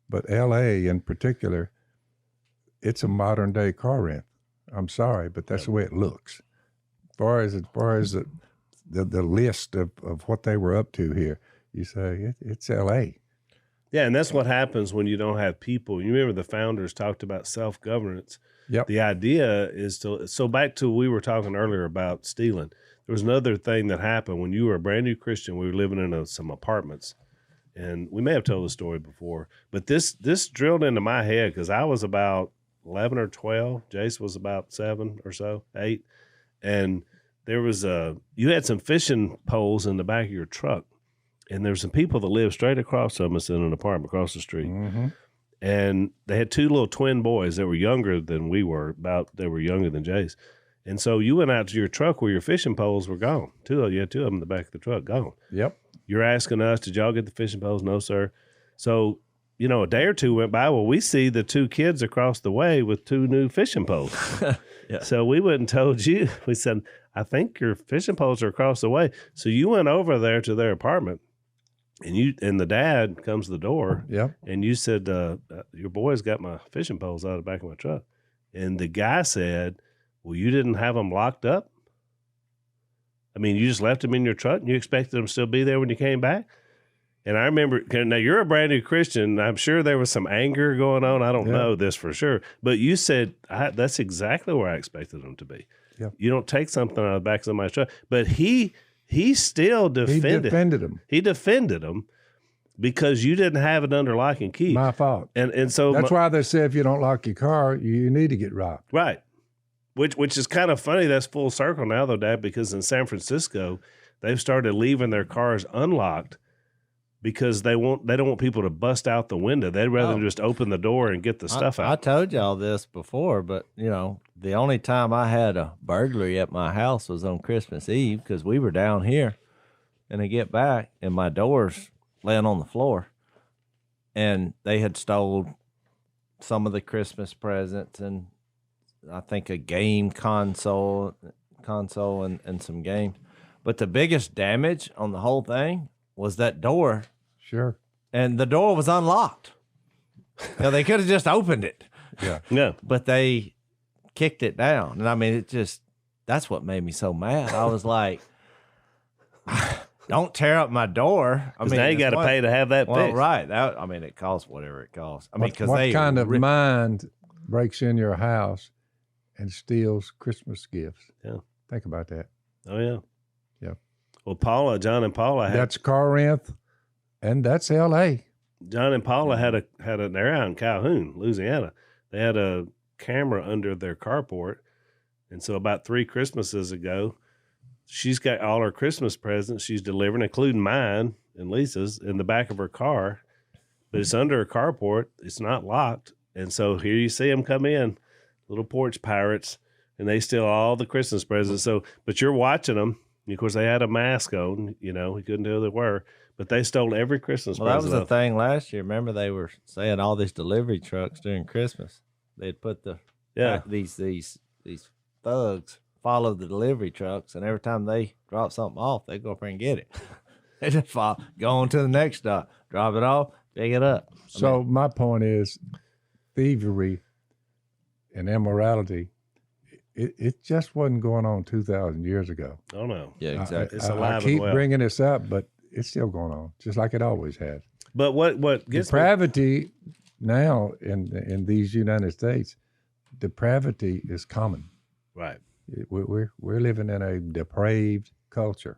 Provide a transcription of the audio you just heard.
But L.A. in particular, it's a modern day car rent. I'm sorry, but that's the way it looks. As far as the list of what they were up to here, you say it's L.A. Yeah, and that's what happens when you don't have people. You remember the founders talked about self-governance. Yep. The idea is so back to we were talking earlier about stealing. There was another thing that happened when you were a brand new Christian. We were living in some apartments, and we may have told the story before, but this drilled into my head because I was about 11 or 12. Jase was about 7 or so, 8, and there was you had some fishing poles in the back of your truck, and there's some people that lived straight across from us in an apartment across the street. Mm-hmm. And they had 2 little twin boys that were younger than we were, they were younger than Jase. And so you went out to your truck where your fishing poles were gone. You had 2 of them in the back of the truck gone. Yep. You're asking us, did y'all get the fishing poles? No, sir. So, a day or 2 went by. Well, we see the 2 kids across the way with 2 new fishing poles. Yeah. So we went and told you. We said, I think your fishing poles are across the way. So you went over there to their apartment. And the dad comes to the door, Yep. and you said, your boys got my fishing poles out of the back of my truck. And the guy said, well, you didn't have them locked up? I mean, you just left them in your truck, and you expected them to still be there when you came back? And I remember, now you're a brand new Christian. I'm sure there was some anger going on. I don't know this for sure. But you said, that's exactly where I expected them to be. Yep. You don't take something out of the back of somebody's truck. But he still defended. He defended him. He defended him because you didn't have it under lock and key. My fault. And so that's why they say if you don't lock your car, you need to get robbed. Right. Which is kind of funny. That's full circle now, though, Dad, because in San Francisco, they've started leaving their cars unlocked because they don't want people to bust out the window. They'd rather just open the door and get the stuff out. I told y'all this before, but the only time I had a burglary at my house was on Christmas Eve because we were down here, and I get back and my door's laying on the floor, and they had stole some of the Christmas presents and I think a game console and some games. But the biggest damage on the whole thing was that door. Sure. And the door was unlocked. They could have just opened it. Yeah. Yeah. But they kicked it down. And I mean, that's what made me so mad. I was like, don't tear up my door. I mean, now you got to pay to have that fixed. Right. It costs whatever it costs. I mean, because what kind of mind breaks in your house and steals Christmas gifts? Yeah. Think about that. Oh, yeah. Yeah. Well, John and Paula that's car rent, and that's L.A. John and Paula they're out in Calhoun, Louisiana. They had a camera under their carport. And so about 3 Christmases ago, she's got all her Christmas presents she's delivering, including mine and Lisa's, in the back of her car. But it's under her carport. It's not locked. And so here you see them come in, little porch pirates, and they steal all the Christmas presents. So, but you're watching them. Of course, they had a mask on. We couldn't tell who they were. But they stole every Christmas present. That was the thing last year. Remember, they were saying all these delivery trucks during Christmas. They'd put these thugs follow the delivery trucks, and every time they drop something off, they go up there and get it. They just go on to the next stop, drop it off, pick it up. My point is, thievery and immorality, it just wasn't going on 2,000 years ago. Oh, no. Yeah, exactly. It's alive I keep and well. bringing this up, but it's still going on, just like it always has. But what gets depravity now in these United States, depravity is common. Right. We're living in a depraved culture.